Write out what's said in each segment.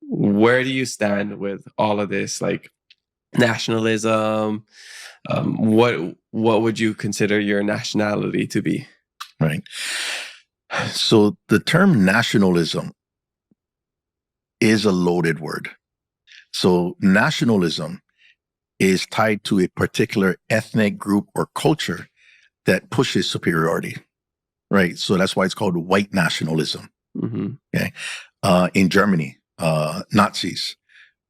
where do you stand with all of this, like nationalism? What would you consider your nationality to be? Right. So the term nationalism is a loaded word. So nationalism is tied to a particular ethnic group or culture that pushes superiority, right? So that's why it's called white nationalism. Mm-hmm. Okay. In Germany, Nazis,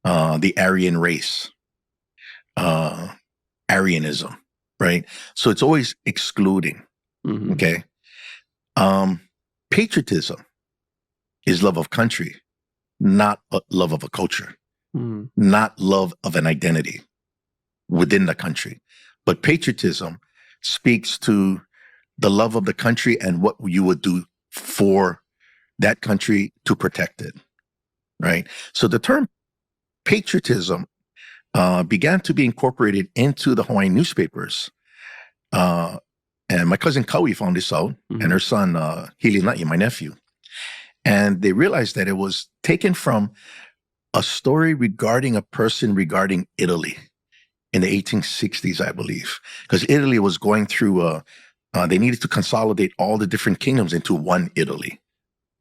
the Aryan race, Aryanism, right? So it's always excluding. Mm-hmm. Okay. Patriotism is love of country, not love of a culture, not love of an identity within the country. But patriotism speaks to the love of the country and what you would do for that country to protect it, right? So the term patriotism began to be incorporated into the Hawaiian newspapers. And my cousin Kaui found this out, and her son, Hilinai, my nephew. And they realized that it was taken from a story regarding a person regarding Italy in the 1860s, I believe, because Italy was going through they needed to consolidate all the different kingdoms into one Italy,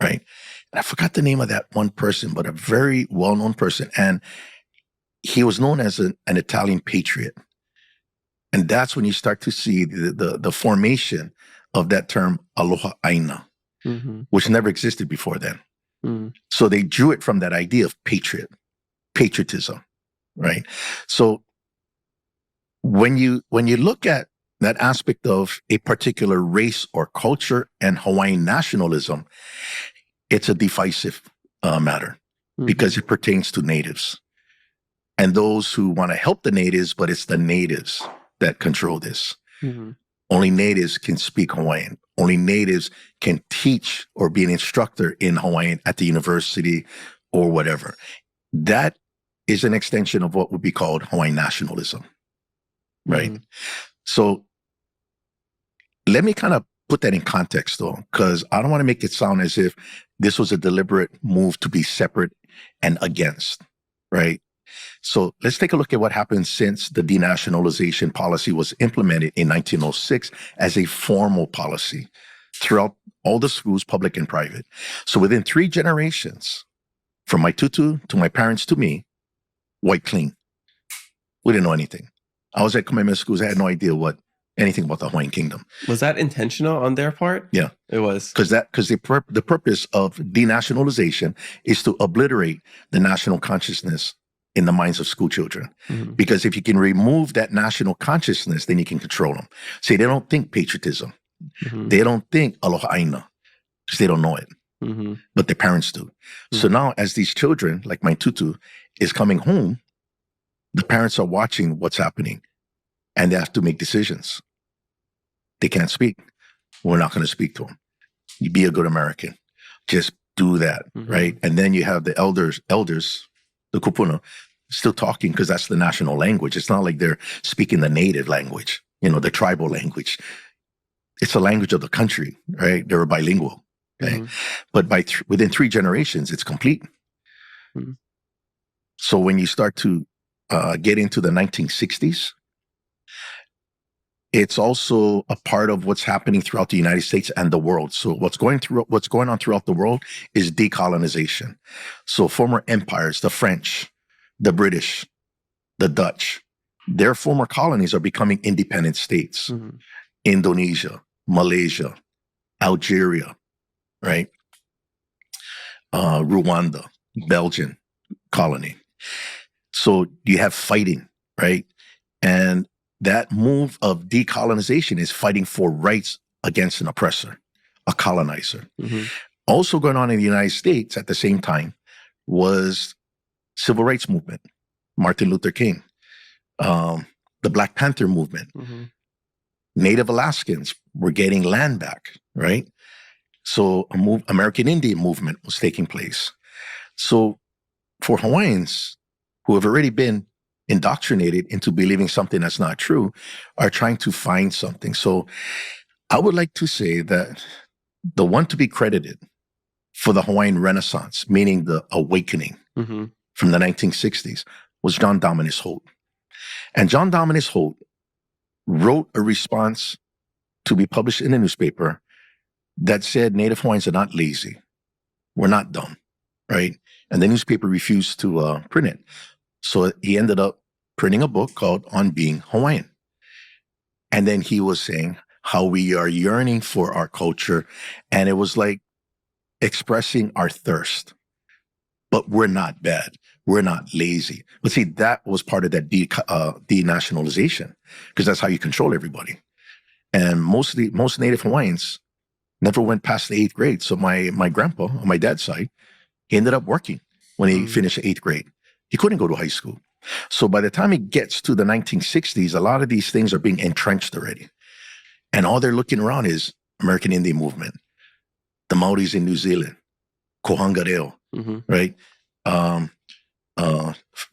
right? And I forgot the name of that one person, but a very well-known person. And he was known as an Italian patriot. And that's when you start to see the formation of that term Aloha Aina, which never existed before then. So they drew it from that idea of patriotism, right? So when you look at that aspect of a particular race or culture and Hawaiian nationalism, it's a divisive matter because it pertains to natives and those who want to help the natives, but it's the natives that control this. Only natives can speak Hawaiian. Only natives can teach or be an instructor in Hawaiian at the university or whatever. That is an extension of what would be called Hawaiian nationalism, right? So let me kind of put that in context, though, because I don't want to make it sound as if this was a deliberate move to be separate and against, right? So let's take a look at what happened since the denationalization policy was implemented in 1906 as a formal policy throughout all the schools, public and private. So within 3 generations, from my tutu to my parents to me, white clean. We didn't know anything. I was at Kamehameha schools. I had no idea anything about the Hawaiian Kingdom. Was that intentional on their part? Yeah, it was. Because the purpose of denationalization is to obliterate the national consciousness in the minds of school children. Because if you can remove that national consciousness, then you can control them. See, they don't think patriotism. They don't think Aloha Aina because they don't know it. But their parents do. So now as these children, like my tutu, is coming home, the parents are watching what's happening and they have to make decisions. They can't speak. We're not going to speak to them. You be a good American. Just do that, right? And then you have the elders, the kupuna, still talking because that's the national language. It's not like they're speaking the native language, the tribal language. It's a language of the country, right? They're bilingual, okay? But within 3 generations, it's complete. So when you start to get into the 1960s, it's also a part of what's happening throughout the United States and the world. So what's going on throughout the world is decolonization. So former empires, the French, the British, the Dutch, their former colonies are becoming independent states. Indonesia, Malaysia, Algeria, right? Rwanda, Belgian colony. So you have fighting, right? And that move of decolonization is fighting for rights against an oppressor, a colonizer. Also going on in the United States at the same time was civil rights movement, Martin Luther King, the Black Panther movement. Native Alaskans were getting land back, right? So American Indian movement was taking place. So for Hawaiians who have already been indoctrinated into believing something that's not true, are trying to find something. So I would like to say that the one to be credited for the Hawaiian Renaissance, meaning the awakening from the 1960s, was John Dominus Holt. And John Dominus Holt wrote a response to be published in a newspaper that said Native Hawaiians are not lazy. We're not dumb, right? And the newspaper refused to print it. So he ended up printing a book called On Being Hawaiian. And then he was saying how we are yearning for our culture. And it was like expressing our thirst. But we're not bad. We're not lazy. But see, that was part of that denationalization, because that's how you control everybody. And most Native Hawaiians never went past the 8th grade. So my grandpa on my dad's side, he ended up working when he finished 8th grade. He couldn't go to high school. So by the time it gets to the 1960s, a lot of these things are being entrenched already. And all they're looking around is American Indian movement, the Maoris in New Zealand, Kohangareo, right?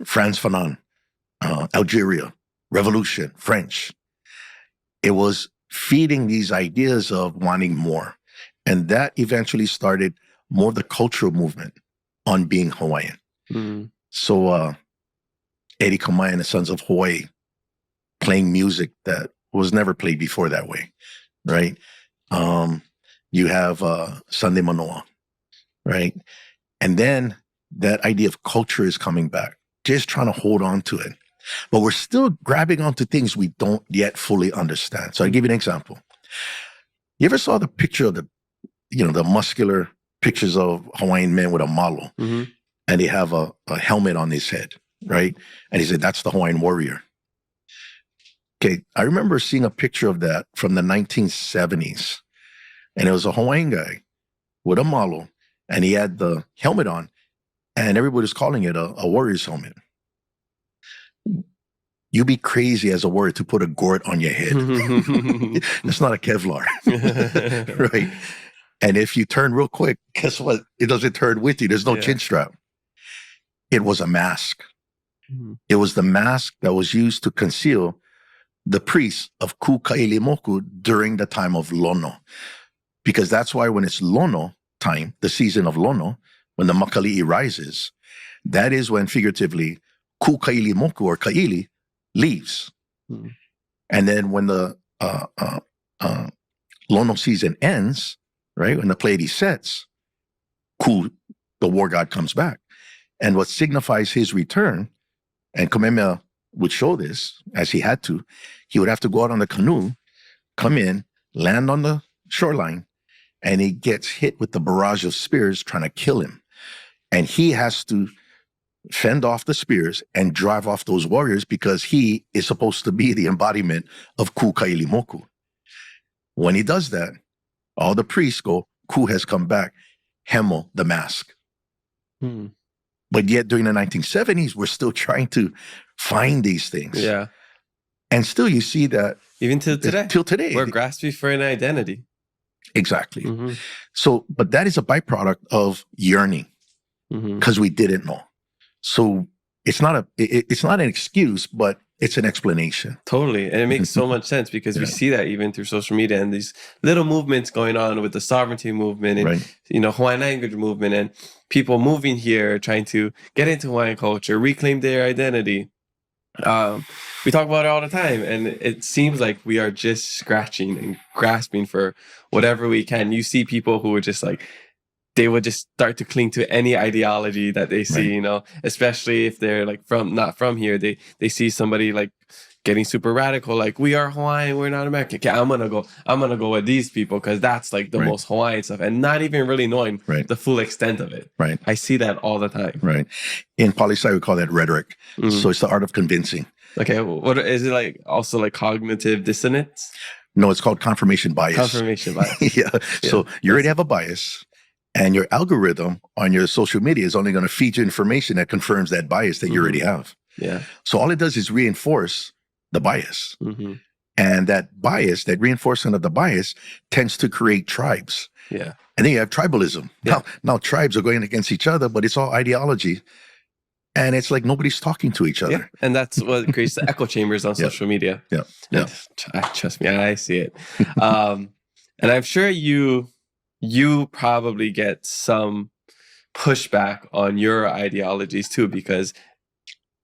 Frantz Fanon, Algeria, Revolution, French. It was feeding these ideas of wanting more. And that eventually started more of the cultural movement on being Hawaiian. So Eddie Kamai and the Sons of Hawaii playing music that was never played before that way, right? You have Sunday Manoa, right? And then that idea of culture is coming back, just trying to hold on to it. But we're still grabbing onto things we don't yet fully understand. So I'll give you an example. You ever saw the picture of the muscular pictures of Hawaiian men with a malo, and they have a helmet on his head, right? And he said, that's the Hawaiian warrior. Okay, I remember seeing a picture of that from the 1970s. And it was a Hawaiian guy with a malo, and he had the helmet on, and everybody was calling it a warrior's helmet. You'd be crazy as a warrior to put a gourd on your head. That's not a Kevlar, right? And if you turn real quick, guess what? It doesn't turn with you. There's no chin strap. It was a mask. It was the mask that was used to conceal the priests of Ku Kaili Moku during the time of Lono. Because that's why when it's Lono time, the season of Lono, when the Makali'i rises, that is when figuratively Ku Kaili Moku or Kaili leaves. And then when the Lono season ends, right, when the Pleiades sets, Ku, the war god, comes back. And what signifies his return, and Kamehameha would show this as he had to, he would have to go out on the canoe, come in, land on the shoreline, and he gets hit with the barrage of spears trying to kill him. And he has to fend off the spears and drive off those warriors because he is supposed to be the embodiment of Ku Kaili Moku. When he does that, all the priests go, Ku has come back, Hemo, the mask. But yet during the 1970s, we're still trying to find these things. Yeah. And still you see that. Even till today. Till today. We're grasping for an identity. Exactly. So, but that is a byproduct of yearning because we didn't know. So it's not an excuse, but it's an explanation. Totally. And it makes so much sense because we see that even through social media and these little movements going on with the sovereignty movement and, Hawaiian language movement and people moving here, trying to get into Hawaiian culture, reclaim their identity. We talk about it all the time, and it seems like we are just scratching and grasping for whatever we can. You see people who are just like, they would just start to cling to any ideology that they see, especially if they're like not from here. They see somebody like getting super radical, like we are Hawaiian, we're not American. Okay, I'm gonna go with these people because that's like the most Hawaiian stuff, and not even really knowing the full extent of it. Right. I see that all the time. Right. In poli-sci, we call that rhetoric. So it's the art of convincing. Okay, what is it like? Also like cognitive dissonance? No, it's called confirmation bias. Confirmation bias. Yeah. So you already have a bias. And your algorithm on your social media is only going to feed you information that confirms that bias that you already have. Yeah. So all it does is reinforce the bias. And that bias, that reinforcement of the bias tends to create tribes. Yeah. And then you have tribalism. Yeah. Now tribes are going against each other, but it's all ideology. And it's like nobody's talking to each other. Yeah. And that's what creates the echo chambers on social media. Yeah. Trust me, I see it. And I'm sure you you probably get some pushback on your ideologies too, because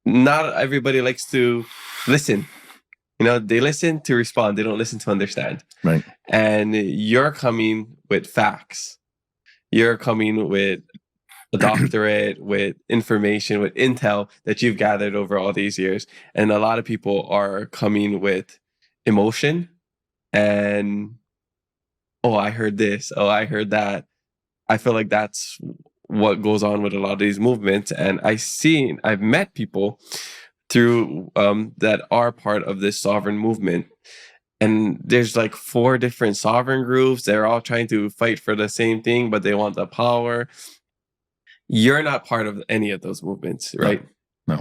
not everybody likes to listen. They listen to respond. They don't listen to understand. Right. And you're coming with facts. You're coming with a doctorate, with information, with intel that you've gathered over all these years. And a lot of people are coming with emotion and, oh, I heard this. Oh, I heard that. I feel like that's what goes on with a lot of these movements. And I've met people through that are part of this sovereign movement. And there's like 4 different sovereign groups. They're all trying to fight for the same thing, but they want the power. You're not part of any of those movements, right? No.